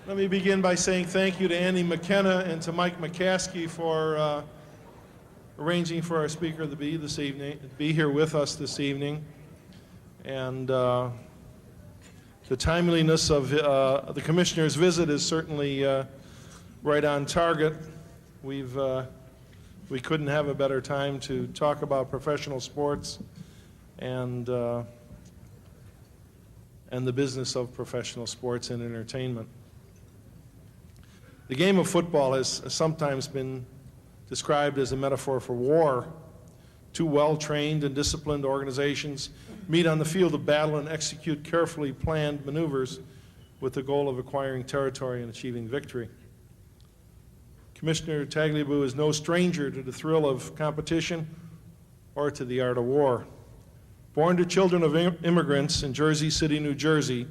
Let me begin by saying thank you to Andy McKenna and to Mike McCaskey for arranging for our speaker to be here with us this evening. And the timeliness of the commissioner's visit is certainly right on target. We couldn't have a better time to talk about professional sports and the business of professional sports and entertainment. The game of football has sometimes been described as a metaphor for war. Two well-trained and disciplined organizations meet on the field of battle and execute carefully planned maneuvers with the goal of acquiring territory and achieving victory. Commissioner Tagliabue is no stranger to the thrill of competition or to the art of war. Born to children of immigrants in Jersey City, New Jersey,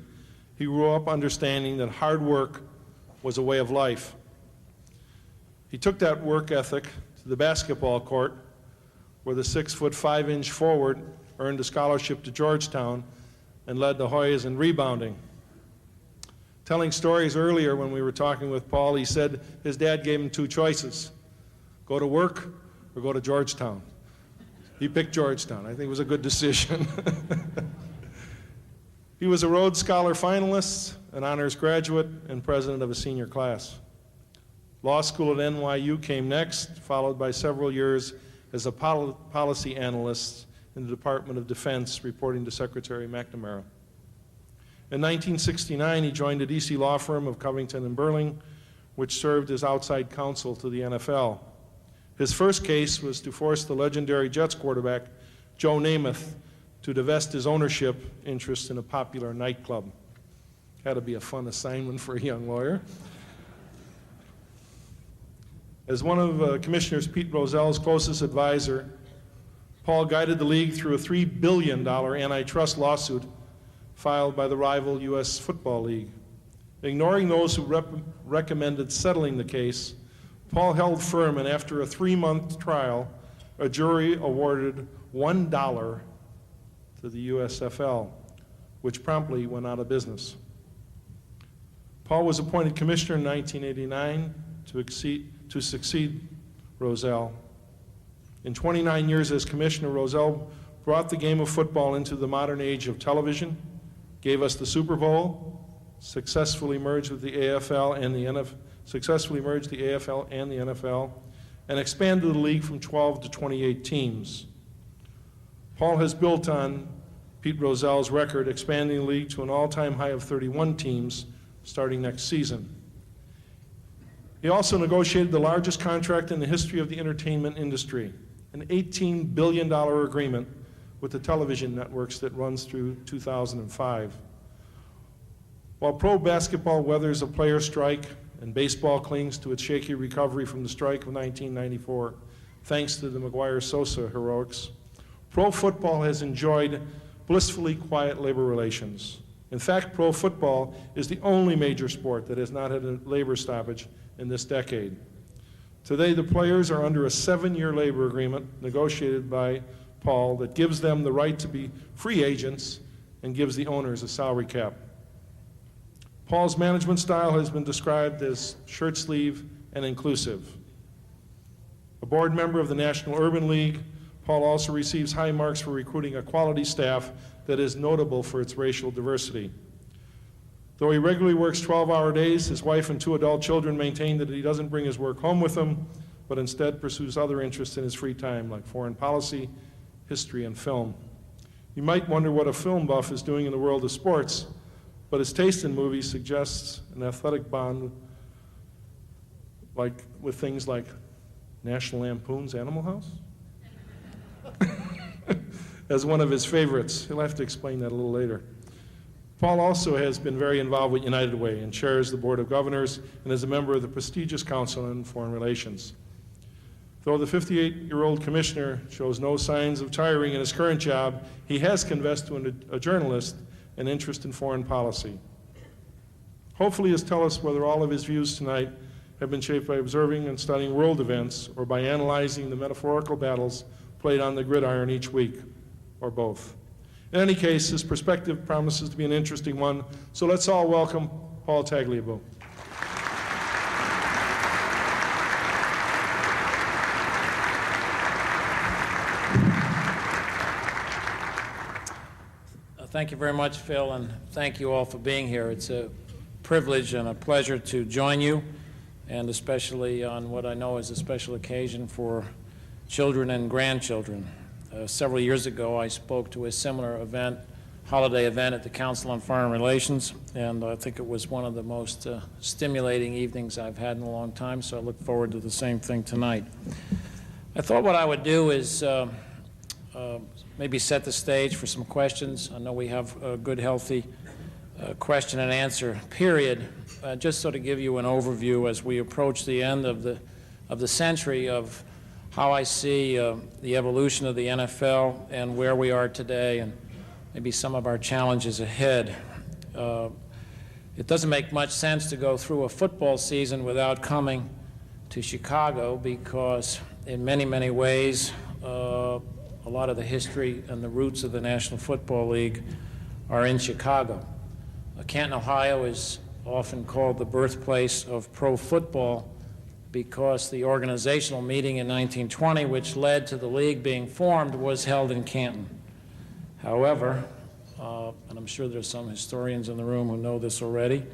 he grew up understanding that hard work was a way of life. He took that work ethic to the basketball court, where the 6'5" forward earned a scholarship to Georgetown and led the Hoyas in rebounding. Telling stories earlier when we were talking with Paul, he said his dad gave him two choices: go to work or go to Georgetown. He picked Georgetown. I think it was a good decision. He was a Rhodes Scholar finalist, an honors graduate, and president of a senior class. Law school at NYU came next, followed by several years as a policy analyst in the Department of Defense, reporting to Secretary McNamara. In 1969, he joined the D.C. law firm of Covington and Burling, which served as outside counsel to the NFL. His first case was to force the legendary Jets quarterback, Joe Namath, to divest his ownership interest in a popular nightclub. Had to be a fun assignment for a young lawyer. As one of Commissioner Pete Rozell's closest advisor, Paul guided the league through a $3 billion antitrust lawsuit filed by the rival U.S. Football League. Ignoring those who recommended settling the case, Paul held firm, and after a 3-month trial, a jury awarded $1 to the USFL, which promptly went out of business. Paul was appointed commissioner in 1989 to succeed Rozell. In 29 years as commissioner, Rozell brought the game of football into the modern age of television, gave us the Super Bowl, successfully merged the AFL and the NFL, and expanded the league from 12 to 28 teams. Paul has built on Pete Rozell's record, expanding the league to an all-time high of 31 teams starting next season. He also negotiated the largest contract in the history of the entertainment industry, an $18 billion agreement with the television networks that runs through 2005. While pro basketball weathers a player strike and baseball clings to its shaky recovery from the strike of 1994, thanks to the McGuire-Sosa heroics, pro football has enjoyed blissfully quiet labor relations. In fact, pro football is the only major sport that has not had a labor stoppage in this decade. Today, the players are under a 7-year labor agreement negotiated by Paul that gives them the right to be free agents and gives the owners a salary cap. Paul's management style has been described as shirt sleeve and inclusive. A board member of the National Urban League, Paul also receives high marks for recruiting a quality staff that is notable for its racial diversity. Though he regularly works 12-hour days, his wife and 2 adult children maintain that he doesn't bring his work home with him, but instead pursues other interests in his free time, like foreign policy, history, and film. You might wonder what a film buff is doing in the world of sports, but his taste in movies suggests an athletic bond with things like National Lampoon's Animal House as one of his favorites. He'll have to explain that a little later. Paul also has been very involved with United Way and chairs the Board of Governors and is a member of the prestigious Council on Foreign Relations. Though the 58-year-old commissioner shows no signs of tiring in his current job, he has confessed to a journalist an interest in foreign policy. Hopefully he'll tell us whether all of his views tonight have been shaped by observing and studying world events or by analyzing the metaphorical battles played on the gridiron each week, or both. In any case, his perspective promises to be an interesting one, so let's all welcome Paul Tagliabue. Thank you very much, Phil, and thank you all for being here. It's a privilege and a pleasure to join you, and especially on what I know is a special occasion for children and grandchildren. Several years ago, I spoke to a similar event, holiday event at the Council on Foreign Relations, and I think it was one of the most stimulating evenings I've had in a long time, so I look forward to the same thing tonight. I thought what I would do is maybe set the stage for some questions. I know we have a good, healthy question and answer period, just so to give you an overview as we approach the end of the century of how I see the evolution of the NFL and where we are today and maybe some of our challenges ahead. It doesn't make much sense to go through a football season without coming to Chicago because in many, many ways, a lot of the history and the roots of the National Football League are in Chicago. Canton, Ohio is often called the birthplace of pro football because the organizational meeting in 1920, which led to the league being formed, was held in Canton. However, and I'm sure there's some historians in the room who know this already,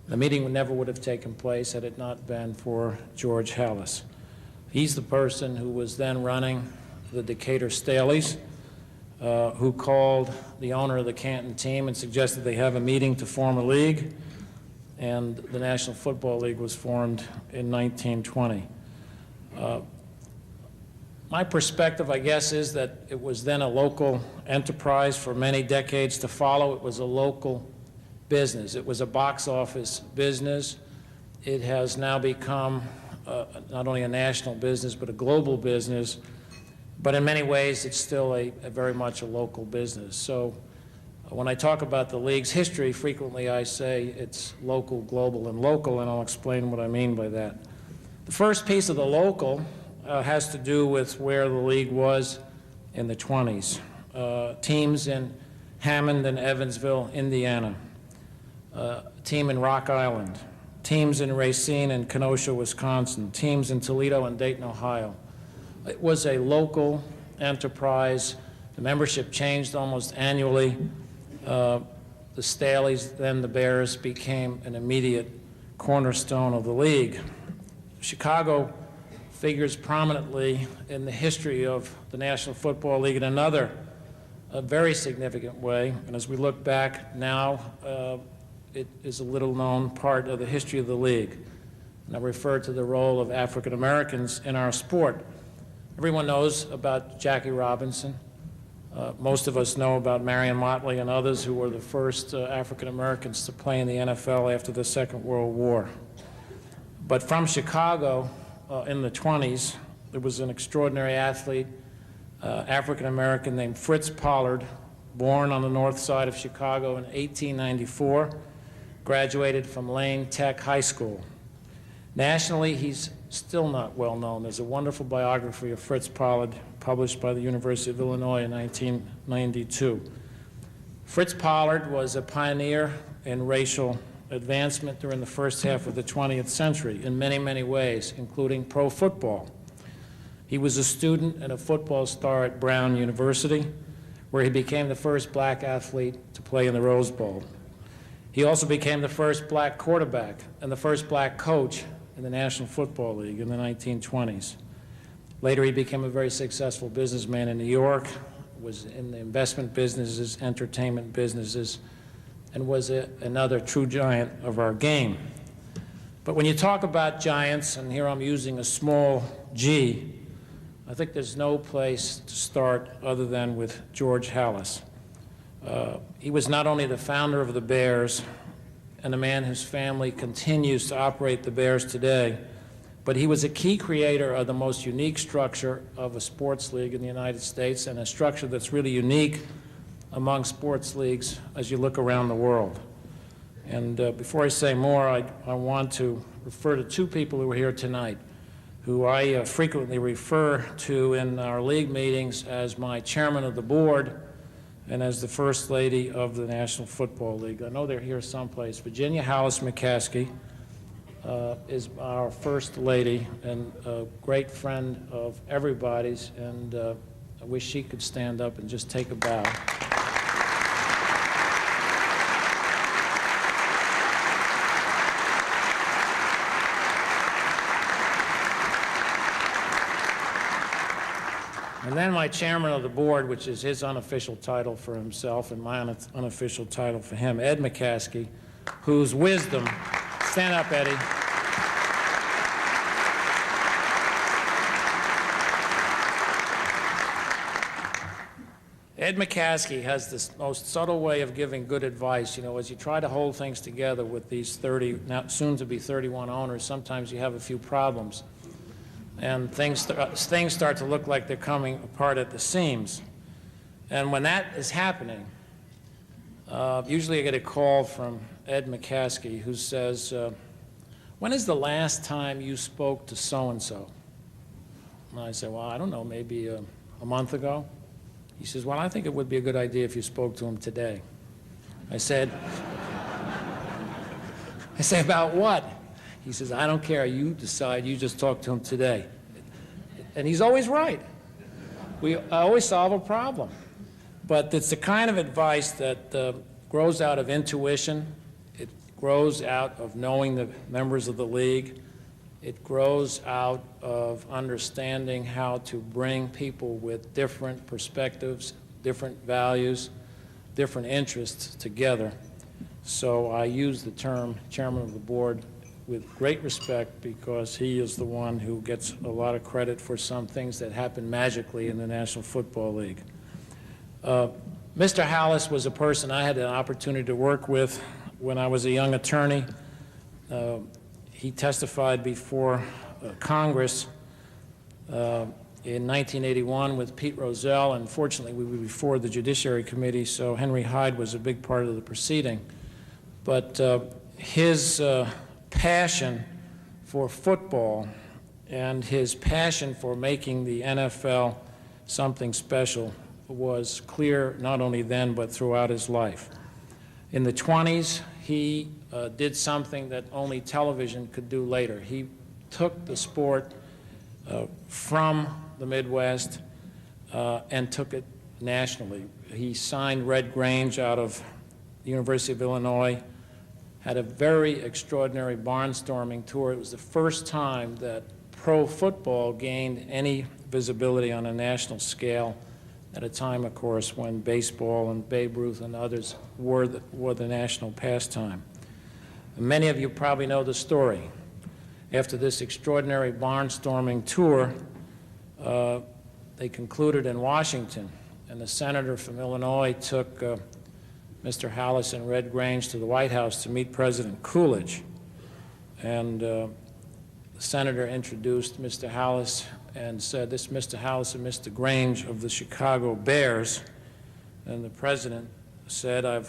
the meeting never would have taken place had it not been for George Halas. He's the person who was then running the Decatur Staleys, who called the owner of the Canton team and suggested they have a meeting to form a league, and the National Football League was formed in 1920. My perspective, I guess, is that it was then a local enterprise for many decades to follow. It was a local business. It was a box office business. It has now become not only a national business, but a global business. But in many ways, it's still a very much a local business. So when I talk about the league's history, frequently I say it's local, global, and local, and I'll explain what I mean by that. The first piece of the local has to do with where the league was in the 20s. Teams in Hammond and Evansville, Indiana. A team in Rock Island. Teams in Racine and Kenosha, Wisconsin. Teams in Toledo and Dayton, Ohio. It was a local enterprise. The membership changed almost annually. The Staleys, then the Bears, became an immediate cornerstone of the league. Chicago figures prominently in the history of the National Football League in another very significant way. And as we look back now, it is a little-known part of the history of the league. And I refer to the role of African Americans in our sport. Everyone knows about Jackie Robinson. Most of us know about Marion Motley and others who were the first African Americans to play in the NFL after the Second World War. But from Chicago in the 20s, there was an extraordinary athlete, African American named Fritz Pollard, born on the north side of Chicago in 1894, graduated from Lane Tech High School. Nationally, he's still not well known. There's a wonderful biography of Fritz Pollard published by the University of Illinois in 1992. Fritz Pollard was a pioneer in racial advancement during the first half of the 20th century in many, many ways, including pro football. He was a student and a football star at Brown University, where he became the first black athlete to play in the Rose Bowl. He also became the first black quarterback and the first black coach in the National Football League in the 1920s. Later, he became a very successful businessman in New York, was in the investment businesses, entertainment businesses, and was another true giant of our game. But when you talk about giants, and here I'm using a small g, I think there's no place to start other than with George Halas. He was not only the founder of the Bears and a man whose family continues to operate the Bears today, but he was a key creator of the most unique structure of a sports league in the United States, and a structure that's really unique among sports leagues as you look around the world. And before I say more, I want to refer to two people who are here tonight, who I frequently refer to in our league meetings as my chairman of the board and as the First Lady of the National Football League. I know they're here someplace. Virginia Halas McCaskey is our First Lady and a great friend of everybody's, and I wish she could stand up and just take a bow. And then my chairman of the board, which is his unofficial title for himself and my unofficial title for him, Ed McCaskey, whose wisdom, stand up, Eddie. Ed McCaskey has this most subtle way of giving good advice. You know, as you try to hold things together with these 30, now soon to be 31 owners, sometimes you have a few problems. And things start to look like they're coming apart at the seams. And when that is happening, usually I get a call from Ed McCaskey who says, when is the last time you spoke to so-and-so? And I say, well, I don't know, maybe a month ago. He says, well, I think it would be a good idea if you spoke to him today. I said, about what? He says, I don't care. You decide. You just talk to him today. And he's always right. I always solve a problem. But it's the kind of advice that grows out of intuition. It grows out of knowing the members of the league. It grows out of understanding how to bring people with different perspectives, different values, different interests together. So I use the term chairman of the board with great respect because he is the one who gets a lot of credit for some things that happen magically in the National Football League. Mr. Hallis was a person I had an opportunity to work with when I was a young attorney. He testified before Congress in 1981 with Pete Rozelle, and fortunately we were before the Judiciary Committee, so Henry Hyde was a big part of the proceeding. But his passion for football and his passion for making the NFL something special was clear not only then but throughout his life. In the 20s, he did something that only television could do later. He took the sport from the Midwest and took it nationally. He signed Red Grange out of the University of Illinois, had a very extraordinary barnstorming tour. It was the first time that pro football gained any visibility on a national scale at a time, of course, when baseball and Babe Ruth and others were the national pastime. And many of you probably know the story. After this extraordinary barnstorming tour, they concluded in Washington, and the senator from Illinois took Mr. Hallis and Red Grange to the White House to meet President Coolidge. And the senator introduced Mr. Hallis and said, "This is Mr. Hallis and Mr. Grange of the Chicago Bears." And the president said, "I'm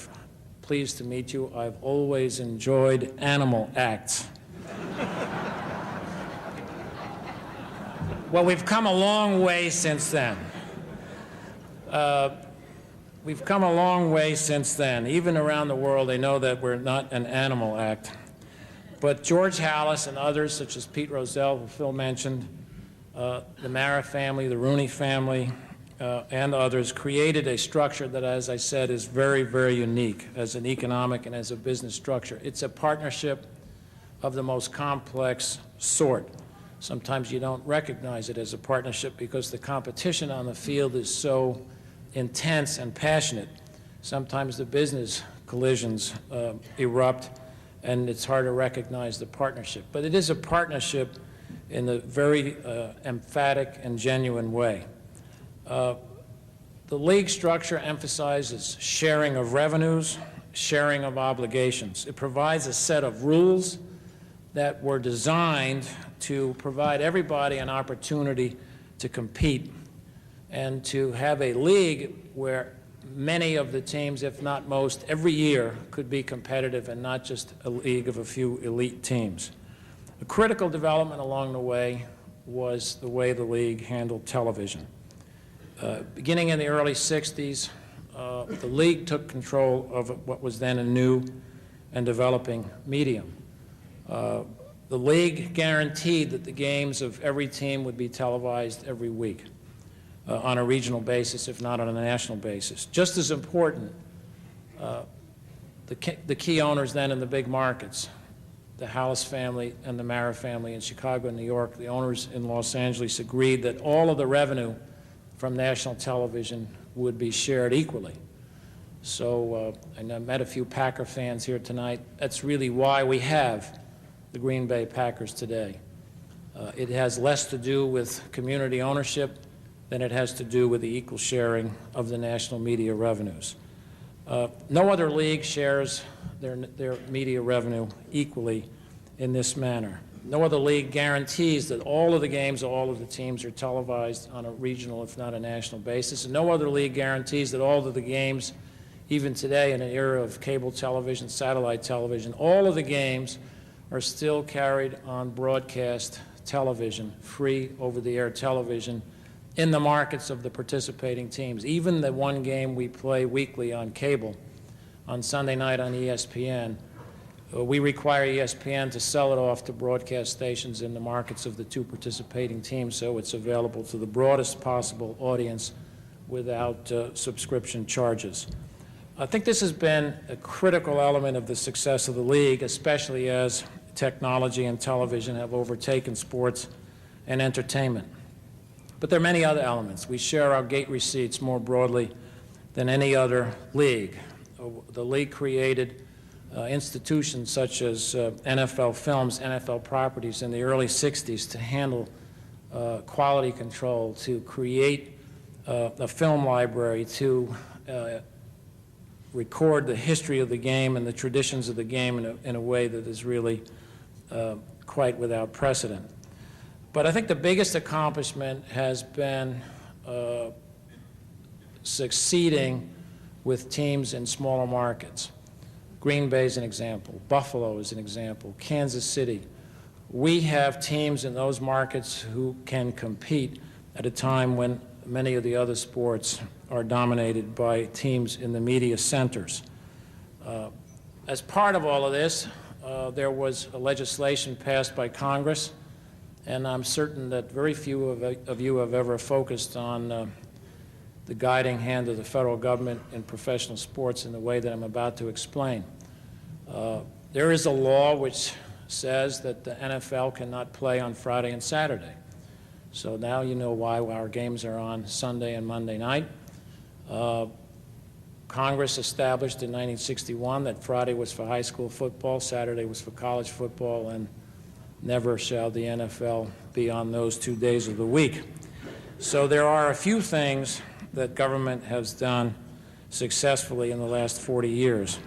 pleased to meet you. I've always enjoyed animal acts." Well, we've come a long way since then. We've come a long way since then. Even around the world, they know that we're not an animal act. But George Hallis and others, such as Pete Rozelle, who Phil mentioned, the Mara family, the Rooney family, and others, created a structure that, as I said, is very, very unique as an economic and as a business structure. It's a partnership of the most complex sort. Sometimes you don't recognize it as a partnership because the competition on the field is so intense and passionate. Sometimes the business collisions erupt, and it's hard to recognize the partnership. But it is a partnership in a very emphatic and genuine way. The league structure emphasizes sharing of revenues, sharing of obligations. It provides a set of rules that were designed to provide everybody an opportunity to compete and to have a league where many of the teams, if not most, every year could be competitive and not just a league of a few elite teams. A critical development along the way was the way the league handled television. Beginning in the early 60s, the league took control of what was then a new and developing medium. The league guaranteed that the games of every team would be televised every week on a regional basis, if not on a national basis. Just as important, the key owners then in the big markets, the Hallis family and the Mara family in Chicago and New York, the owners in Los Angeles agreed that all of the revenue from national television would be shared equally. So, and I met a few Packer fans here tonight. That's really why we have the Green Bay Packers today. It has less to do with community ownership than it has to do with the equal sharing of the national media revenues. No other league shares their media revenue equally in this manner. No other league guarantees that all of the games of all of the teams are televised on a regional, if not a national basis. And no other league guarantees that all of the games, even today in an era of cable television, satellite television, all of the games are still carried on broadcast television, free over-the-air television, in the markets of the participating teams. Even the one game we play weekly on cable, on Sunday night on ESPN, we require ESPN to sell it off to broadcast stations in the markets of the two participating teams so it's available to the broadest possible audience without subscription charges. I think this has been a critical element of the success of the league, especially as technology and television have overtaken sports and entertainment. But there are many other elements. We share our gate receipts more broadly than any other league. The league created institutions such as NFL Films, NFL Properties in the early 60s to handle quality control, to create a film library, to record the history of the game and the traditions of the game in a way that is really quite without precedent. But I think the biggest accomplishment has been succeeding with teams in smaller markets. Green Bay is an example. Buffalo is an example. Kansas City. We have teams in those markets who can compete at a time when many of the other sports are dominated by teams in the media centers. As part of all of this, there was a legislation passed by Congress, and I'm certain that very few of you have ever focused on the guiding hand of the federal government in professional sports in the way that I'm about to explain. There is a law which says that the NFL cannot play on Friday and Saturday. So now you know why our games are on Sunday and Monday night. Congress established in 1961 that Friday was for high school football, Saturday was for college football, and never shall the NFL be on those 2 days of the week. So there are a few things that government has done successfully in the last 40 years.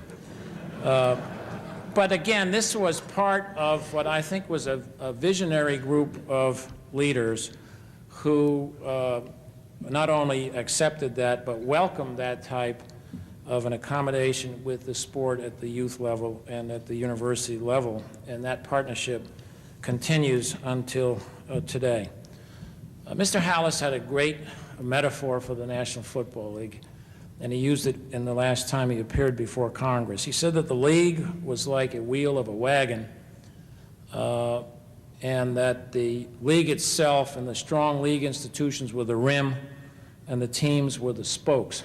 But again, this was part of what I think was a visionary group of leaders who not only accepted that, but welcomed that type of an accommodation with the sport at the youth level and at the university level, and that partnership continues until today. Mr. Hallis had a great metaphor for the National Football League, and he used it in the last time he appeared before Congress. He said that the league was like a wheel of a wagon, and that the league itself and the strong league institutions were the rim, and the teams were the spokes.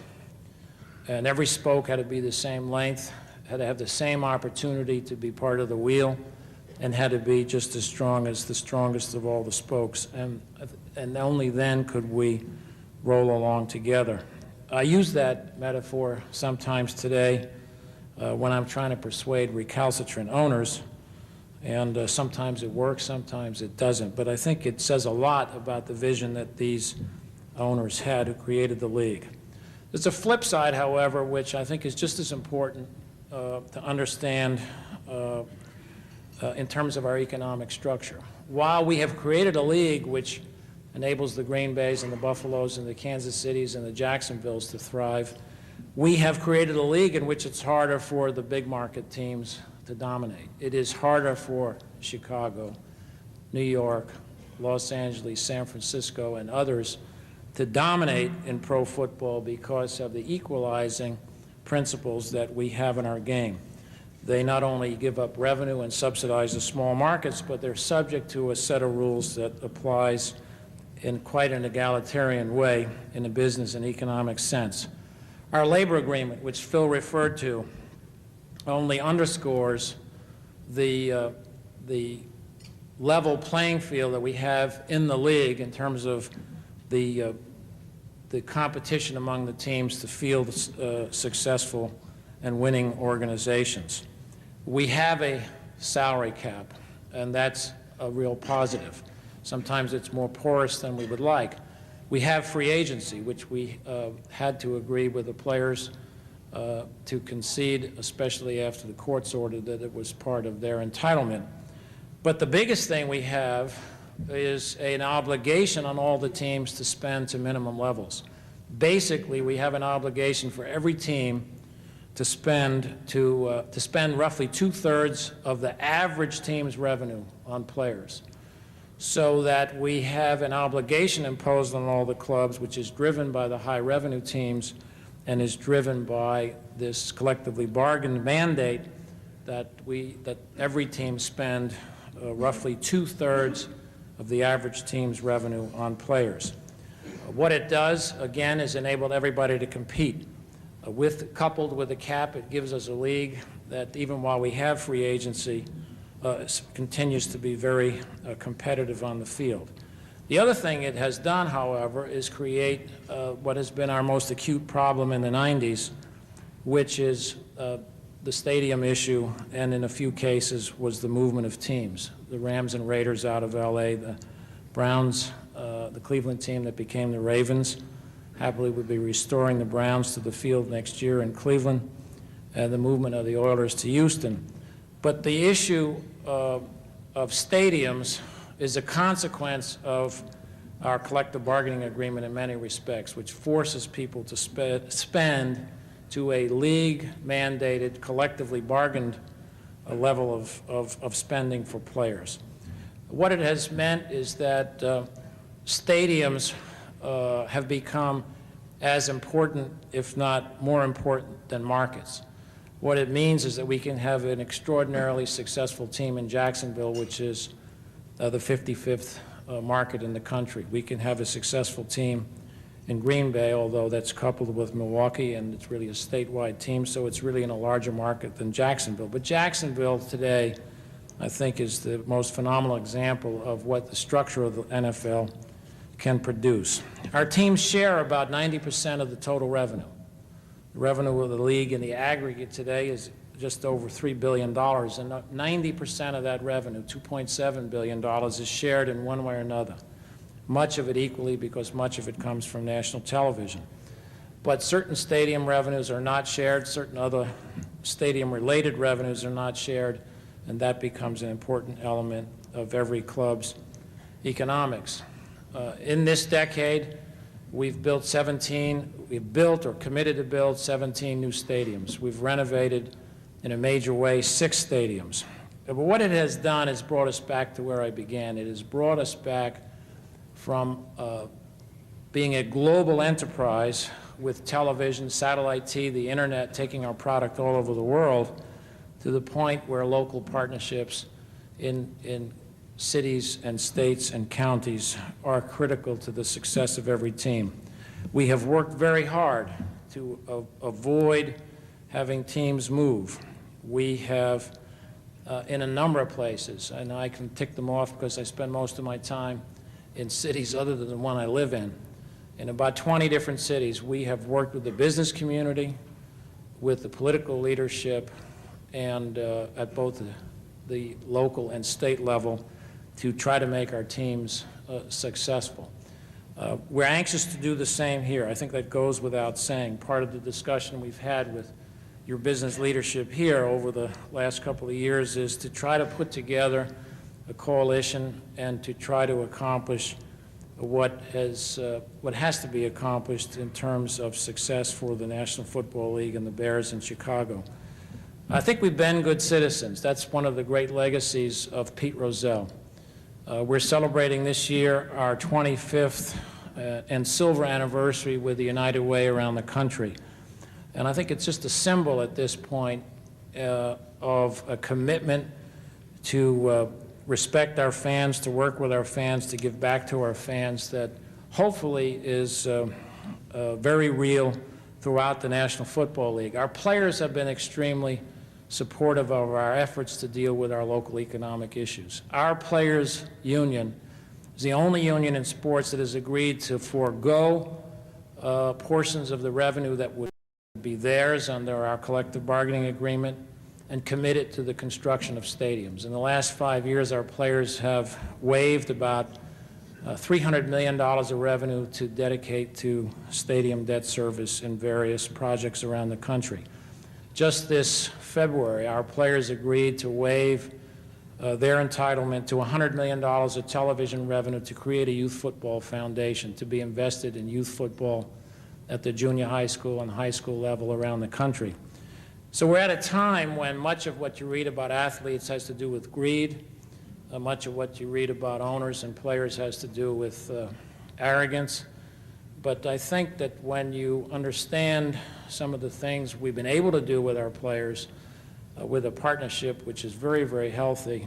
And every spoke had to be the same length, had to have the same opportunity to be part of the wheel, and had to be just as strong as the strongest of all the spokes. And only then could we roll along together. I use that metaphor sometimes today when I'm trying to persuade recalcitrant owners, and sometimes it works, sometimes it doesn't. But I think it says a lot about the vision that these owners had who created the league. There's a flip side, however, which I think is just as important to understand in terms of our economic structure. While we have created a league which enables the Green Bays and the Buffaloes and the Kansas Cities and the Jacksonvilles to thrive, we have created a league in which it's harder for the big market teams to dominate. It is harder for Chicago, New York, Los Angeles, San Francisco, and others to dominate in pro football because of the equalizing principles that we have in our game. They not only give up revenue and subsidize the small markets, but they're subject to a set of rules that applies in quite an egalitarian way in a business and economic sense. Our labor agreement, which Phil referred to, only underscores the level playing field that we have in the league in terms of the the competition among the teams to field successful and winning organizations. We have a salary cap, and that's a real positive. Sometimes it's more porous than we would like. We have free agency, which we had to agree with the players to concede, especially after the courts ordered that it was part of their entitlement. But the biggest thing we have is an obligation on all the teams to spend to minimum levels. Basically, we have an obligation for every team to spend roughly 2/3 of the average team's revenue on players, so that we have an obligation imposed on all the clubs, which is driven by the high revenue teams and is driven by this collectively bargained mandate that every team spend roughly 2/3 of the average team's revenue on players. What it does, again, is enable everybody to compete. Coupled with the cap, it gives us a league that, even while we have free agency, continues to be very competitive on the field. The other thing it has done, however, is create what has been our most acute problem in the 90s, which is the stadium issue, and in a few cases was the movement of teams. The Rams and Raiders out of LA, the Browns, the Cleveland team that became the Ravens, happily would be restoring the Browns to the field next year in Cleveland, and the movement of the Oilers to Houston. But the issue of stadiums is a consequence of our collective bargaining agreement in many respects, which forces people to spend to a league-mandated, collectively bargained level of spending for players. What it has meant is that stadiums have become as important, if not more important, than markets. What it means is that we can have an extraordinarily successful team in Jacksonville, which is the 55th market in the country. We can have a successful team in Green Bay, although that's coupled with Milwaukee, and it's really a statewide team, so it's really in a larger market than Jacksonville. But Jacksonville today, I think, is the most phenomenal example of what the structure of the NFL can produce. Our teams share about 90% of the total revenue. The revenue of the league in the aggregate today is just over $3 billion, and 90% of that revenue, $2.7 billion, is shared in one way or another. Much of it equally, because much of it comes from national television. But certain stadium revenues are not shared, certain other stadium-related revenues are not shared, and that becomes an important element of every club's economics. In this decade, we've built or committed to build 17 new stadiums. We've renovated, in a major way, 6 stadiums. But what it has done is brought us back to where I began. It has brought us back from being a global enterprise with television, satellite TV, the internet, taking our product all over the world, to the point where local partnerships in cities and states and counties are critical to the success of every team. We have worked very hard to avoid having teams move. We have, in a number of places, and I can tick them off because I spend most of my time in cities other than the one I live in about 20 different cities, we have worked with the business community, with the political leadership, and at both the local and state level to try to make our teams successful. We're anxious to do the same here. I think that goes without saying. Part of the discussion we've had with your business leadership here over the last couple of years is to try to put together a coalition and to try to accomplish what has to be accomplished in terms of success for the National Football League and the Bears in Chicago. I think we've been good citizens. That's one of the great legacies of Pete Rozelle. We're celebrating this year our 25th and silver anniversary with the United Way around the country. And I think it's just a symbol at this point of a commitment to respect our fans, to work with our fans, to give back to our fans that hopefully is very real throughout the National Football League. Our players have been extremely supportive of our efforts to deal with our local economic issues. Our players' union is the only union in sports that has agreed to forego portions of the revenue that would be theirs under our collective bargaining agreement and commit it to the construction of stadiums. In the last 5 years, our players have waived about $300 million of revenue to dedicate to stadium debt service in various projects around the country. Just this February, our players agreed to waive their entitlement to $100 million of television revenue to create a youth football foundation to be invested in youth football at the junior high school and high school level around the country. So we're at a time when much of what you read about athletes has to do with greed. Much of what you read about owners and players has to do with arrogance. But I think that when you understand some of the things we've been able to do with our players, with a partnership which is very, very healthy,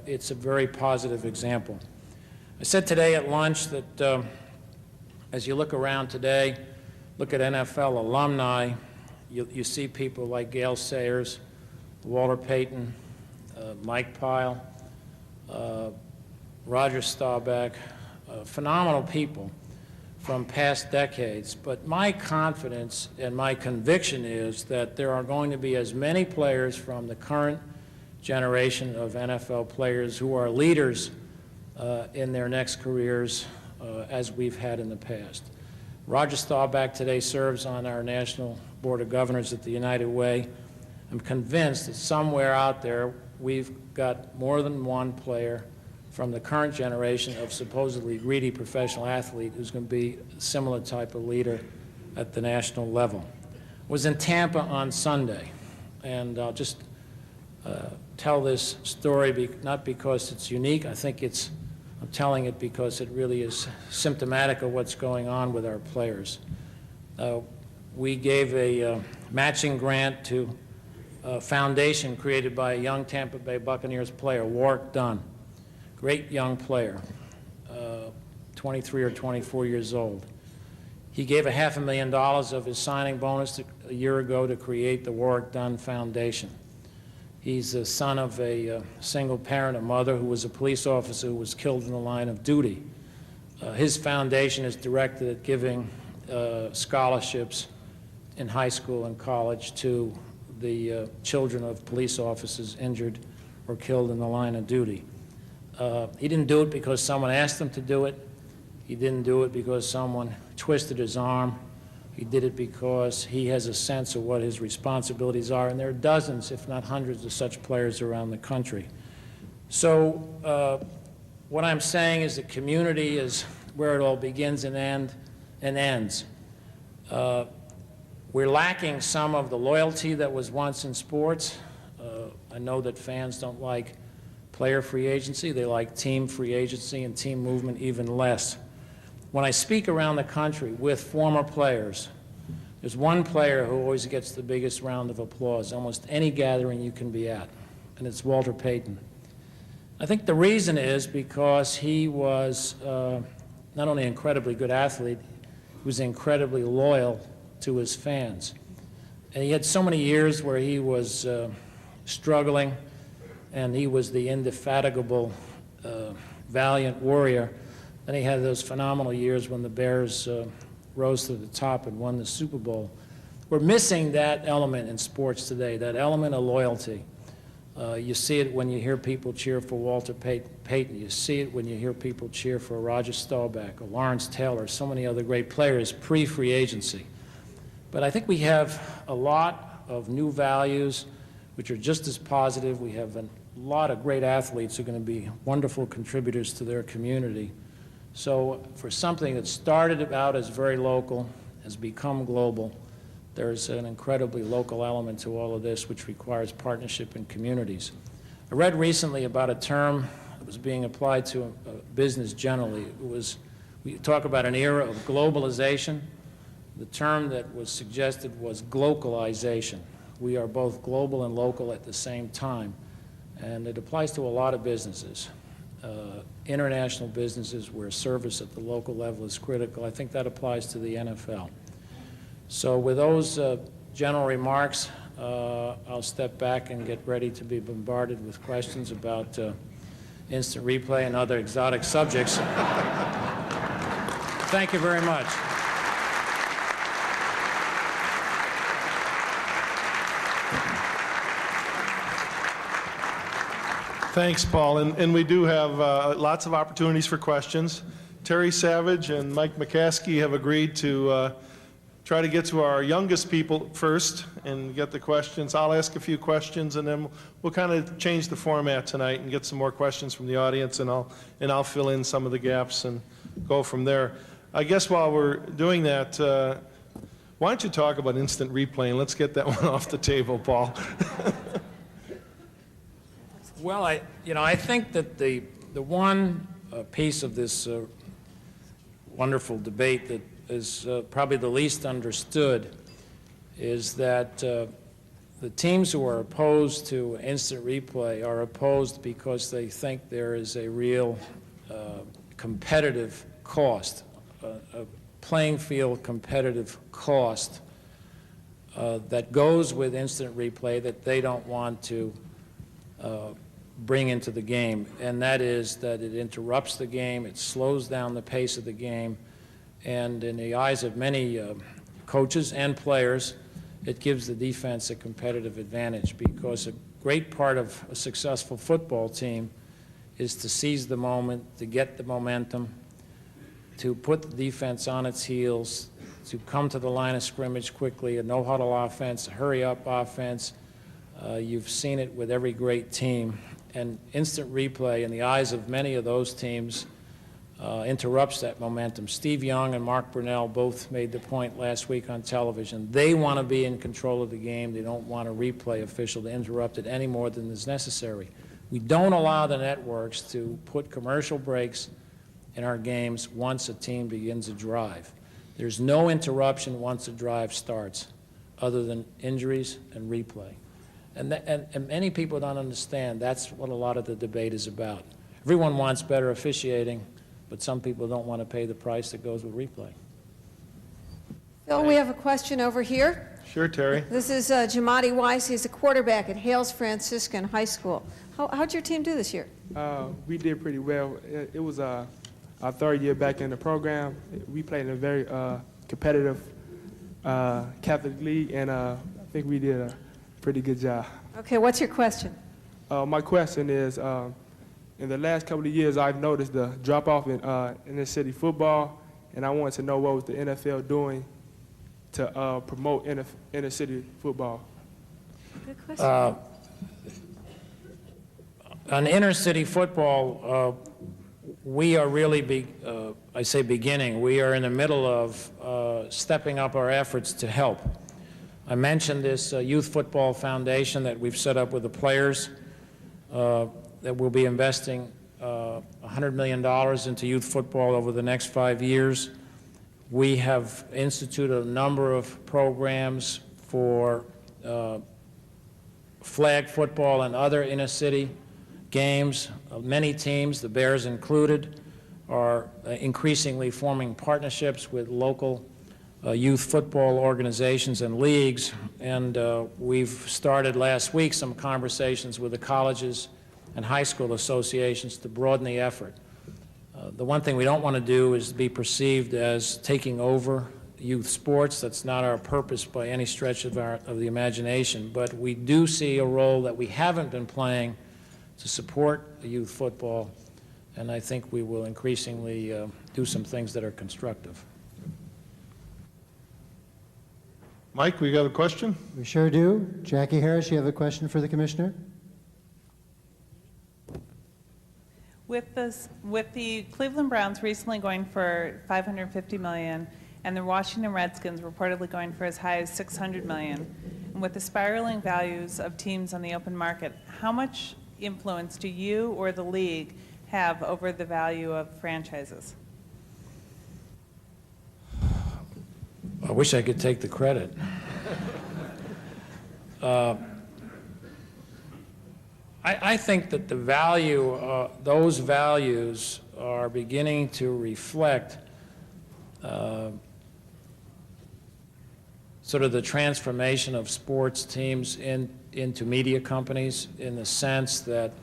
it's a very positive example. I said today at lunch that as you look around today, look at NFL alumni, you see people like Gale Sayers, Walter Payton, Mike Pyle, Roger Staubach, phenomenal people from past decades. But my confidence and my conviction is that there are going to be as many players from the current generation of NFL players who are leaders in their next careers as we've had in the past. Roger Staubach today serves on our National Board of Governors at the United Way. I'm convinced that somewhere out there we've got more than one player from the current generation of supposedly greedy professional athlete who's going to be a similar type of leader at the national level. I was in Tampa on Sunday, and I'll just tell this story not because it's unique. I'm telling it because it really is symptomatic of what's going on with our players. We gave a matching grant to a foundation created by a young Tampa Bay Buccaneers player, Warwick Dunn. Great young player, 23 or 24 years old. He gave $500,000 of his signing bonus a year ago to create the Warwick Dunn Foundation. He's the son of a single parent, a mother who was a police officer who was killed in the line of duty. His foundation is directed at giving scholarships in high school and college to the children of police officers injured or killed in the line of duty. He didn't do it because someone asked him to do it. He didn't do it because someone twisted his arm. He did it because he has a sense of what his responsibilities are, and there are dozens, if not hundreds, of such players around the country. So what I'm saying is the community is where it all begins and ends. We're lacking some of the loyalty that was once in sports. I know that fans don't like player free agency. They like team free agency and team movement even less. When I speak around the country with former players, there's one player who always gets the biggest round of applause, almost any gathering you can be at, and it's Walter Payton. I think the reason is because he was not only an incredibly good athlete, he was incredibly loyal to his fans. And he had so many years where he was struggling, and he was the indefatigable, valiant warrior. Then he had those phenomenal years when the Bears rose to the top and won the Super Bowl. We're missing that element in sports today, that element of loyalty. You see it when you hear people cheer for Walter Payton. You see it when you hear people cheer for Roger Staubach or Lawrence Taylor, so many other great players pre-free agency. But I think we have a lot of new values which are just as positive. We have a lot of great athletes who are going to be wonderful contributors to their community. So for something that started out as very local, has become global, there's an incredibly local element to all of this which requires partnership in communities. I read recently about a term that was being applied to business generally. We talk about an era of globalization. The term that was suggested was glocalization. We are both global and local at the same time, and it applies to a lot of businesses. International businesses where service at the local level is critical. I think that applies to the NFL. So with those general remarks, I'll step back and get ready to be bombarded with questions about instant replay and other exotic subjects. Thank you very much. Thanks, Paul. And we do have lots of opportunities for questions. Terry Savage and Mike McCaskey have agreed to try to get to our youngest people first and get the questions. I'll ask a few questions, and then we'll kind of change the format tonight and get some more questions from the audience, and I'll fill in some of the gaps and go from there. I guess while we're doing that, why don't you talk about instant replay, and let's get that one off the table, Paul. Well, I think that the one piece of this wonderful debate that is probably the least understood is that the teams who are opposed to instant replay are opposed because they think there is a real competitive cost, a playing field competitive cost that goes with instant replay that they don't want to bring into the game, and that is that it interrupts the game, it slows down the pace of the game, and in the eyes of many coaches and players, it gives the defense a competitive advantage, because a great part of a successful football team is to seize the moment, to get the momentum, to put the defense on its heels, to come to the line of scrimmage quickly, a no-huddle offense, a hurry-up offense. You've seen it with every great team. And instant replay, in the eyes of many of those teams, interrupts that momentum. Steve Young and Mark Brunell both made the point last week on television. They want to be in control of the game. They don't want a replay official to interrupt it any more than is necessary. We don't allow the networks to put commercial breaks in our games once a team begins a drive. There's no interruption once a drive starts, other than injuries and replay. And many people don't understand that's what a lot of the debate is about. Everyone wants better officiating, but some people don't want to pay the price that goes with replay. Phil, we have a question over here. Sure, Terry. This is Jamadi Weiss. He's a quarterback at Hales Franciscan High School. How'd your team do this year? We did pretty well. It was our third year back in the program. We played in a very competitive Catholic league, and I think we did a pretty good job. Okay, what's your question? My question is, in the last couple of years, I've noticed the drop-off in inner city football, and I wanted to know what was the NFL doing to promote inner city football. Good question. On inner city football, we are really, I say beginning, we are in the middle of stepping up our efforts to help. I mentioned this Youth Football Foundation that we've set up with the players that will be investing $100 million into youth football over the next 5 years. We have instituted a number of programs for flag football and other inner city games. Many teams, the Bears included, are increasingly forming partnerships with local youth football organizations and leagues, and we've started last week some conversations with the colleges and high school associations to broaden the effort. The one thing we don't want to do is be perceived as taking over youth sports. That's not our purpose by any stretch of the imagination, but we do see a role that we haven't been playing to support youth football, and I think we will increasingly do some things that are constructive. Mike, we got a question? We sure do. Jackie Harris, you have a question for the commissioner? With the Cleveland Browns recently going for $550 million and the Washington Redskins reportedly going for as high as $600 million, and with the spiraling values of teams on the open market, how much influence do you or the league have over the value of franchises? I wish I could take the credit. I think that the value, those values are beginning to reflect sort of the transformation of sports teams into media companies, in the sense that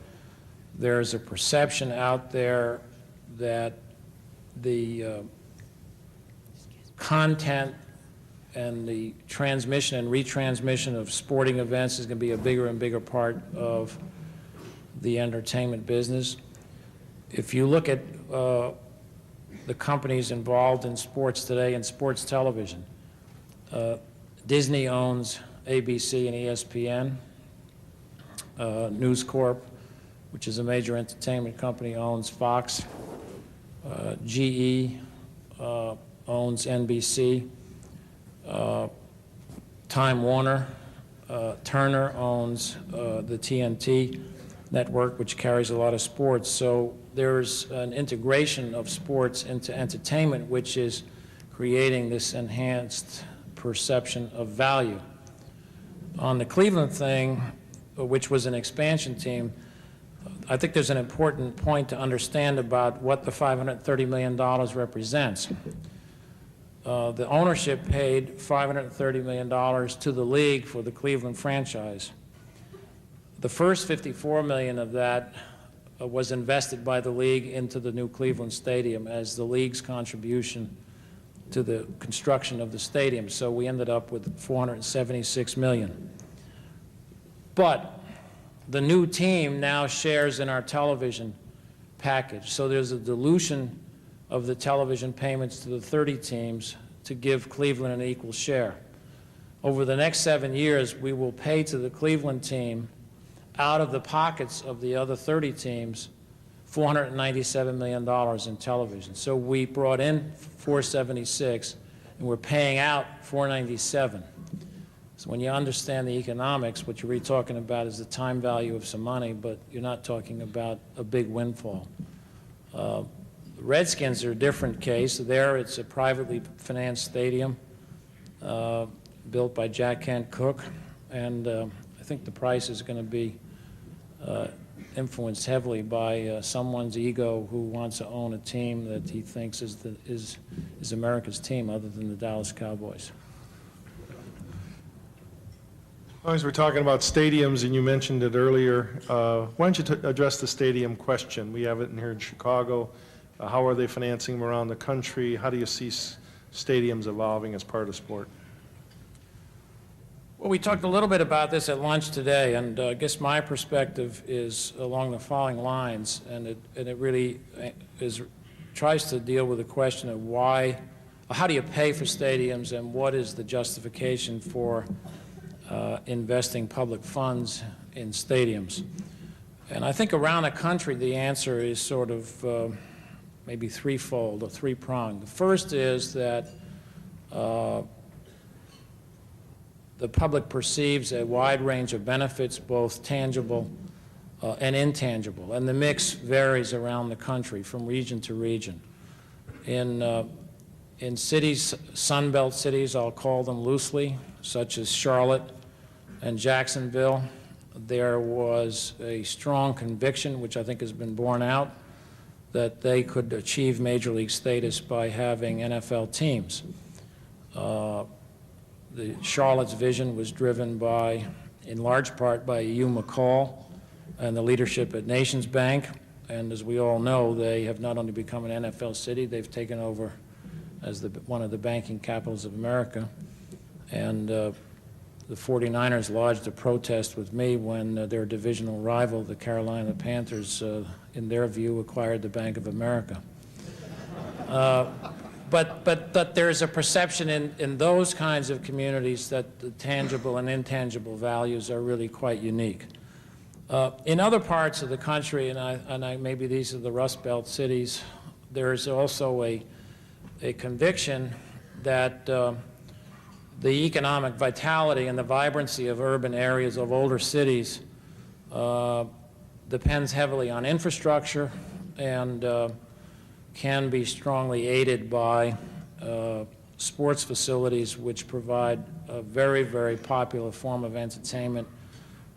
there's a perception out there that the content and the transmission and retransmission of sporting events is going to be a bigger and bigger part of the entertainment business. If you look at the companies involved in sports today and sports television, Disney owns ABC and ESPN. News Corp, which is a major entertainment company, owns Fox. GE owns NBC. Time Warner. Turner owns the TNT network, which carries a lot of sports. So there's an integration of sports into entertainment, which is creating this enhanced perception of value. On the Cleveland thing, which was an expansion team, I think there's an important point to understand about what the $530 million represents. The ownership paid $530 million to the league for the Cleveland franchise. The first $54 million of that was invested by the league into the new Cleveland Stadium as the league's contribution to the construction of the stadium. So we ended up with $476 million. But the new team now shares in our television package. So there's a dilution of the television payments to the 30 teams to give Cleveland an equal share. Over the next 7 years, we will pay to the Cleveland team out of the pockets of the other 30 teams $497 million in television. So we brought in $476, and we're paying out $497. So when you understand the economics, what you're really talking about is the time value of some money, but you're not talking about a big windfall. The Redskins are a different case. There, it's a privately financed stadium built by Jack Kent Cooke, and I think the price is going to be influenced heavily by someone's ego who wants to own a team that he thinks is America's team other than the Dallas Cowboys. As long as we're talking about stadiums, and you mentioned it earlier, why don't you address the stadium question? We have it in here in Chicago. How are they financing them around the country? How do you see stadiums evolving as part of sport? Well, we talked a little bit about this at lunch today, and I guess my perspective is along the following lines, and it really tries to deal with the question of how do you pay for stadiums, and what is the justification for investing public funds in stadiums. And I think around the country the answer is sort of maybe threefold or three-pronged. The first is that the public perceives a wide range of benefits, both tangible and intangible, and the mix varies around the country from region to region. In cities, Sunbelt cities, I'll call them loosely, such as Charlotte and Jacksonville, there was a strong conviction, which I think has been borne out, that they could achieve major league status by having NFL teams. The Charlotte's vision was driven by, in large part, by Hugh McCall and the leadership at Nations Bank. And as we all know, they have not only become an NFL city, they've taken over as one of the banking capitals of America. And the 49ers lodged a protest with me when their divisional rival, the Carolina Panthers, in their view, acquired the Bank of America. But there's a perception in those kinds of communities that the tangible and intangible values are really quite unique. In other parts of the country, and maybe these are the Rust Belt cities, there's also a conviction that the economic vitality and the vibrancy of urban areas of older cities depends heavily on infrastructure and can be strongly aided by sports facilities which provide a very, very popular form of entertainment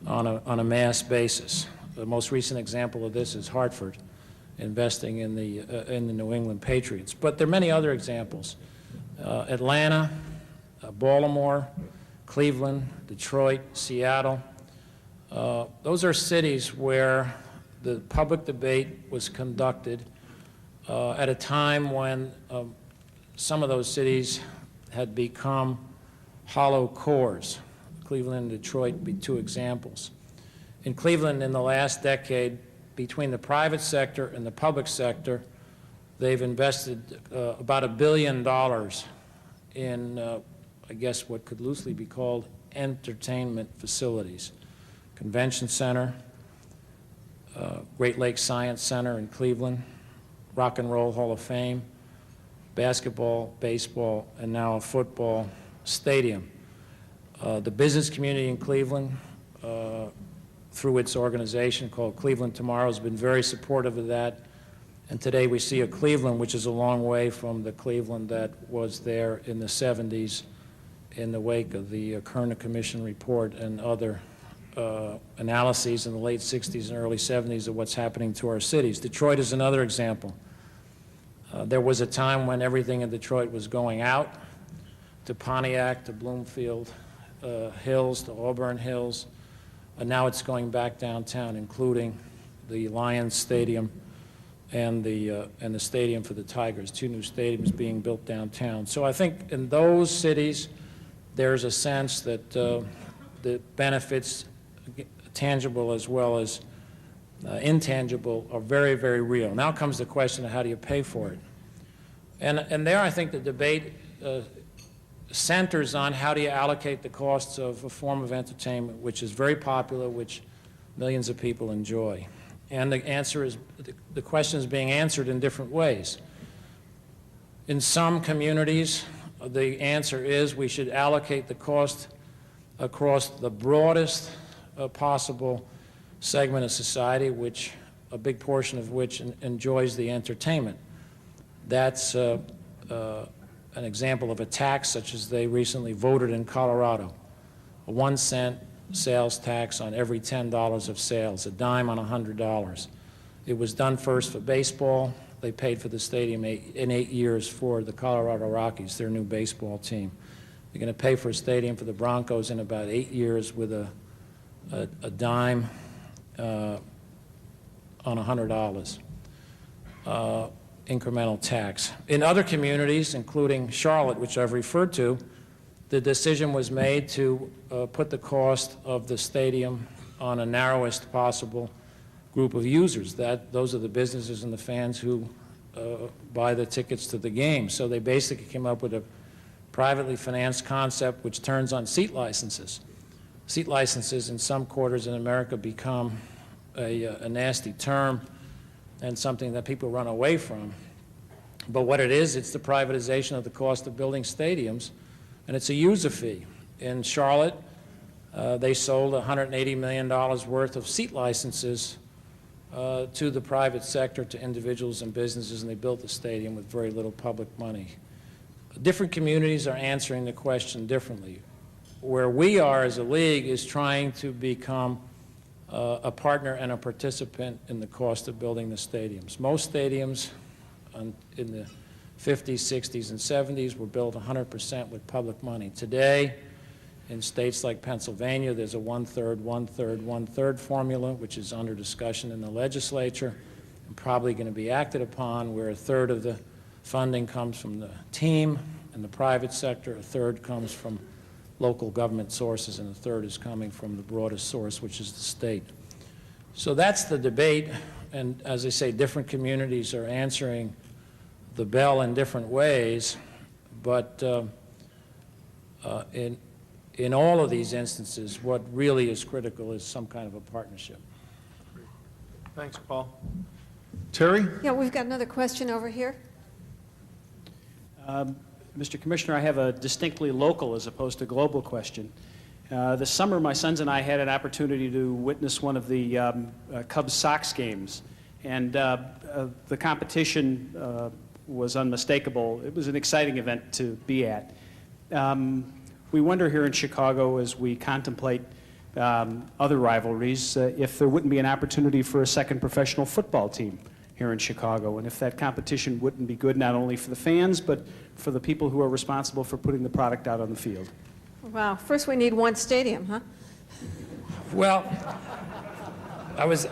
on a mass basis. The most recent example of this is Hartford investing in the New England Patriots. But there are many other examples. Atlanta, Baltimore, Cleveland, Detroit, Seattle. Those are cities where the public debate was conducted at a time when some of those cities had become hollow cores. Cleveland and Detroit would be two examples. In Cleveland, in the last decade, between the private sector and the public sector, they've invested about $1 billion in, I guess, what could loosely be called entertainment facilities. Convention Center, Great Lakes Science Center in Cleveland, Rock and Roll Hall of Fame, basketball, baseball, and now a football stadium. The business community in Cleveland, through its organization called Cleveland Tomorrow, has been very supportive of that. And today we see a Cleveland which is a long way from the Cleveland that was there in the 70s in the wake of the Kerner Commission report and other analyses in the late 60s and early 70s of what's happening to our cities. Detroit is another example. There was a time when everything in Detroit was going out to Pontiac, to Bloomfield Hills, to Auburn Hills, and now it's going back downtown, including the Lions Stadium and the stadium for the Tigers, 2 new stadiums being built downtown. So I think in those cities, there's a sense that the benefits, tangible as well as intangible, are very, very real. Now comes the question of how do you pay for it? And there I think the debate centers on how do you allocate the costs of a form of entertainment which is very popular, which millions of people enjoy. And the answer is, the question is being answered in different ways. In some communities, the answer is we should allocate the cost across the broadest possible segment of society, which a big portion of which enjoys the entertainment. That's an example of a tax such as they recently voted in Colorado, a 1-cent sales tax on every $10 of sales, a dime on $100. It was done first for baseball. They paid for the stadium in 8 years for the Colorado Rockies, their new baseball team. They're going to pay for a stadium for the Broncos in about 8 years with a dime on $100. Incremental tax. In other communities, including Charlotte, which I've referred to, the decision was made to put the cost of the stadium on a narrowest possible group of users. Those are the businesses and the fans who buy the tickets to the game. So they basically came up with a privately financed concept which turns on seat licenses. Seat licenses in some quarters in America become a nasty term and something that people run away from. But what it is, it's the privatization of the cost of building stadiums, and it's a user fee. In Charlotte, they sold $180 million worth of seat licenses to the private sector, to individuals and businesses, and they built the stadium with very little public money. Different communities are answering the question differently. Where we are as a league is trying to become a partner and a participant in the cost of building the stadiums. Most stadiums in the 50s, 60s, and 70s were built 100% with public money. Today, in states like Pennsylvania, there's a 1/3, 1/3, 1/3 formula, which is under discussion in the legislature and probably going to be acted upon, where 1/3 of the funding comes from the team and the private sector, 1/3 comes from local government sources, and 1/3 is coming from the broadest source, which is the state. So that's the debate, and as I say, different communities are answering the bell in different ways, but in all of these instances, what really is critical is some kind of a partnership. Thanks, Paul. Terry? Yeah, we've got another question over here. Mr. Commissioner, I have a distinctly local as opposed to global question. This summer, my sons and I had an opportunity to witness one of the Cubs-Sox games, and the competition was unmistakable. It was an exciting event to be at. We wonder here in Chicago, as we contemplate other rivalries, if there wouldn't be an opportunity for a second professional football team here in Chicago, and if that competition wouldn't be good not only for the fans, but for the people who are responsible for putting the product out on the field. Wow, first we need one stadium, huh? Well, I was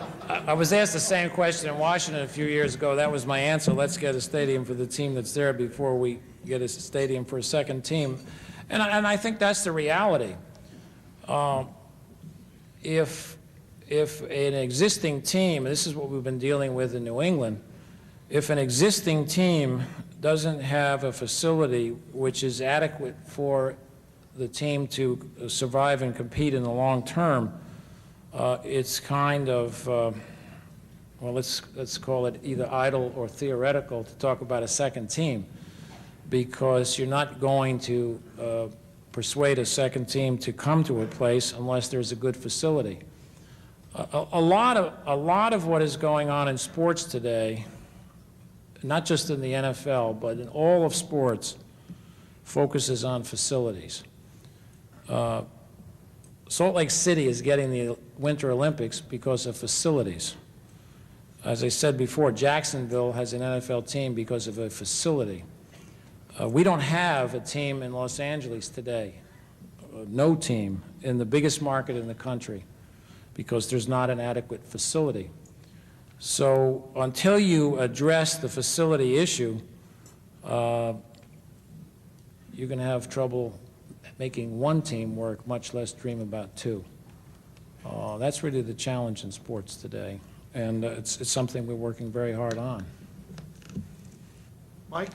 asked the same question in Washington a few years ago. That was my answer. Let's get a stadium for the team that's there before we get a stadium for a second team. And I think that's the reality. If if an existing team, this is what we've been dealing with in New England, if an existing team doesn't have a facility which is adequate for the team to survive and compete in the long term, it's kind of, well, let's call it either idle or theoretical to talk about a second team, because you're not going to persuade a second team to come to a place unless there's a good facility. A lot of what is going on in sports today, not just in the NFL, but in all of sports, focuses on facilities. Salt Lake City is getting the Winter Olympics because of facilities. As I said before, Jacksonville has an NFL team because of a facility. We don't have a team in Los Angeles today, no team in the biggest market in the country, because there's not an adequate facility. So until you address the facility issue, you're going to have trouble making one team work, much less dream about two. That's really the challenge in sports today, and it's something we're working very hard on. Mike?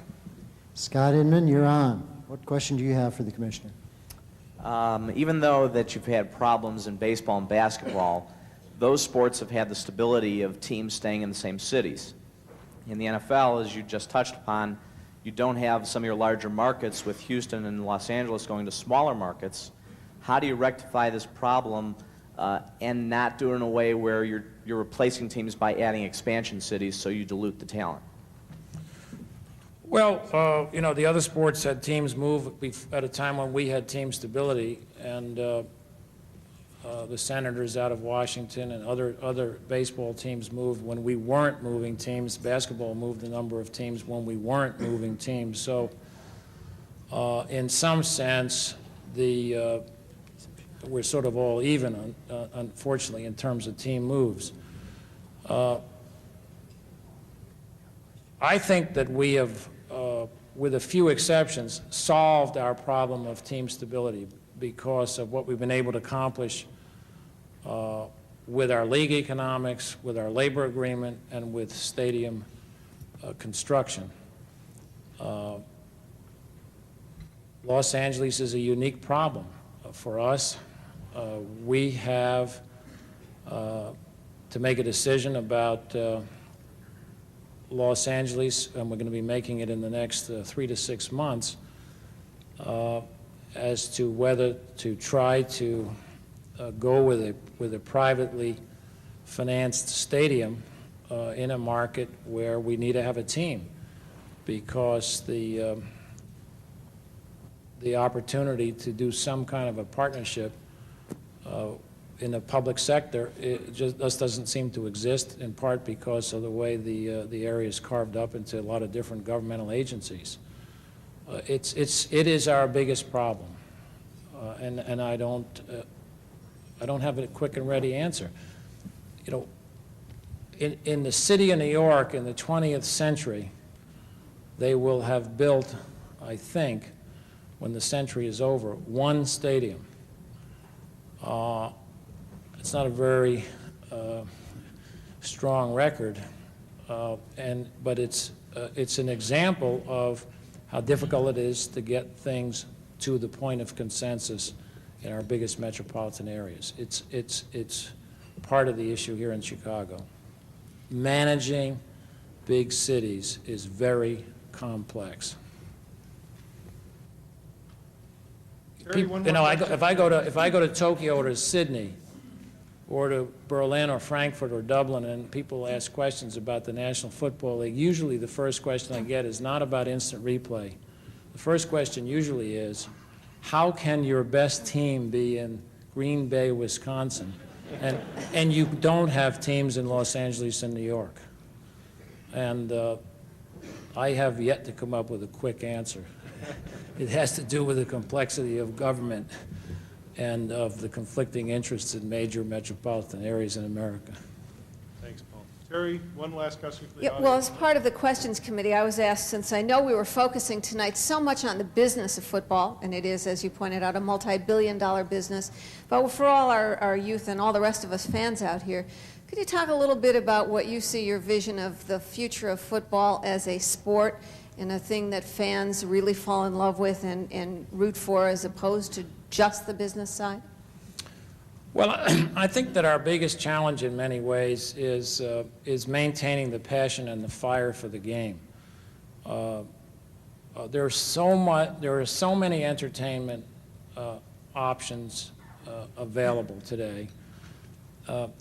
Scott Inman, you're on. What question do you have for the commissioner? Even though that you've had problems in baseball and basketball, those sports have had the stability of teams staying in the same cities. In the NFL, as you just touched upon, you don't have some of your larger markets with Houston and Los Angeles going to smaller markets. How do you rectify this problem and not do it in a way where you're replacing teams by adding expansion cities so you dilute the talent? Well, you know, the other sports had teams move at a time when we had team stability, and the Senators out of Washington and other baseball teams moved when we weren't moving teams. Basketball moved a number of teams when we weren't moving teams. So in some sense, we're sort of all even, unfortunately, in terms of team moves. I think that we have, with a few exceptions, solved our problem of team stability because of what we've been able to accomplish with our league economics, with our labor agreement, and with stadium construction. Los Angeles is a unique problem for us. We have to make a decision about Los Angeles, and we're going to be making it in the next 3 to 6 months, as to whether to try to go with a privately financed stadium in a market where we need to have a team, because the opportunity to do some kind of a partnership in the public sector, it just doesn't seem to exist, in part because of the way the area is carved up into a lot of different governmental agencies. It is our biggest problem, and I don't have a quick and ready answer. You know, in the city of New York in the 20th century, they will have built, I think, when the century is over, one stadium. It's not a very strong record, but it's an example of how difficult it is to get things to the point of consensus in our biggest metropolitan areas. It's part of the issue here in Chicago. Managing big cities is very complex. People, you know, if I go to Tokyo or to Sydney or to Berlin or Frankfurt or Dublin, and people ask questions about the National Football League, usually the first question I get is not about instant replay. The first question usually is, how can your best team be in Green Bay, Wisconsin, and you don't have teams in Los Angeles and New York? And I have yet to come up with a quick answer. It has to do with the complexity of government and of the conflicting interests in major metropolitan areas in America. Thanks, Paul. Terry, one last question for the Yeah, audience. well, as part of the questions committee, I was asked, since I know we were focusing tonight so much on the business of football, and it is, as you pointed out, a multi-billion-dollar business, but for all our youth and all the rest of us fans out here, could you talk a little bit about what you see your vision of the future of football as a sport and a thing that fans really fall in love with and root for, as opposed to just the business side? Well, I think that our biggest challenge in many ways is maintaining the passion and the fire for the game. There are so many entertainment options available today.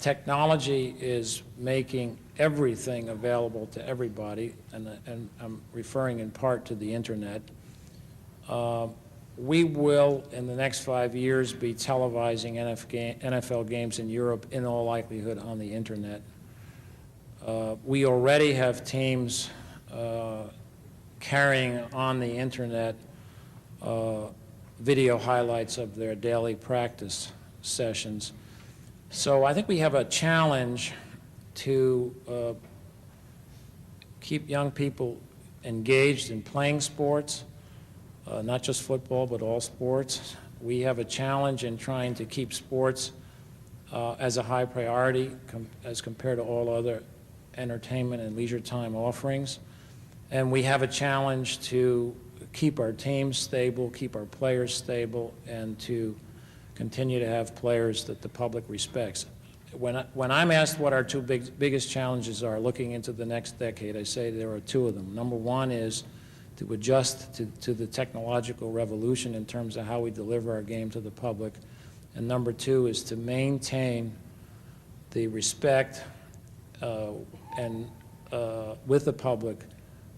Technology is making everything available to everybody, and I'm referring in part to the internet. We will, in the next 5 years, be televising NFL games in Europe, in all likelihood, on the internet. We already have teams carrying on the internet video highlights of their daily practice sessions. So I think we have a challenge to keep young people engaged in playing sports. Not just football, but all sports. We have a challenge in trying to keep sports as a high priority as compared to all other entertainment and leisure time offerings. And we have a challenge to keep our teams stable, keep our players stable, and to continue to have players that the public respects. When I'm asked what our two biggest challenges are looking into the next decade, I say there are two of them. Number one is to adjust to the technological revolution in terms of how we deliver our game to the public. And number two is to maintain the respect with the public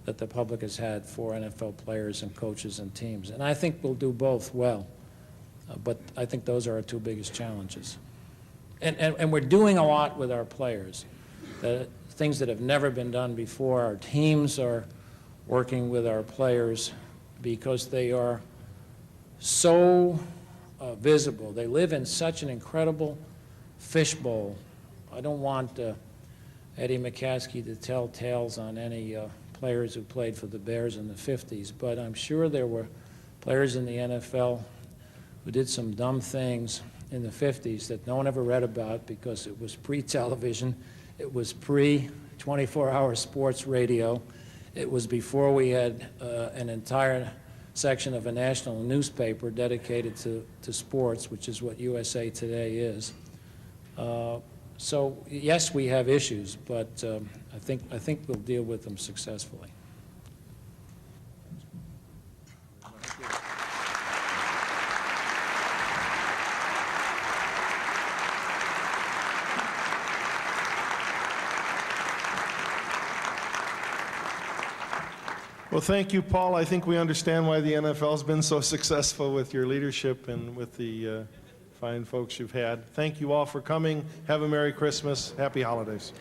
that the public has had for NFL players and coaches and teams. And I think we'll do both well, but I think those are our two biggest challenges. And we're doing a lot with our players, things that have never been done before. Our teams are working with our players because they are so visible. They live in such an incredible fishbowl. I don't want Eddie McCaskey to tell tales on any players who played for the Bears in the 50s, but I'm sure there were players in the NFL who did some dumb things in the 50s that no one ever read about because it was pre-television, it was pre-24-hour sports radio. It was before we had an entire section of a national newspaper dedicated to sports, which is what USA Today is. So yes, we have issues, but I think we'll deal with them successfully. Well, thank you, Paul. I think we understand why the NFL's been so successful with your leadership and with the fine folks you've had. Thank you all for coming. Have a Merry Christmas. Happy holidays.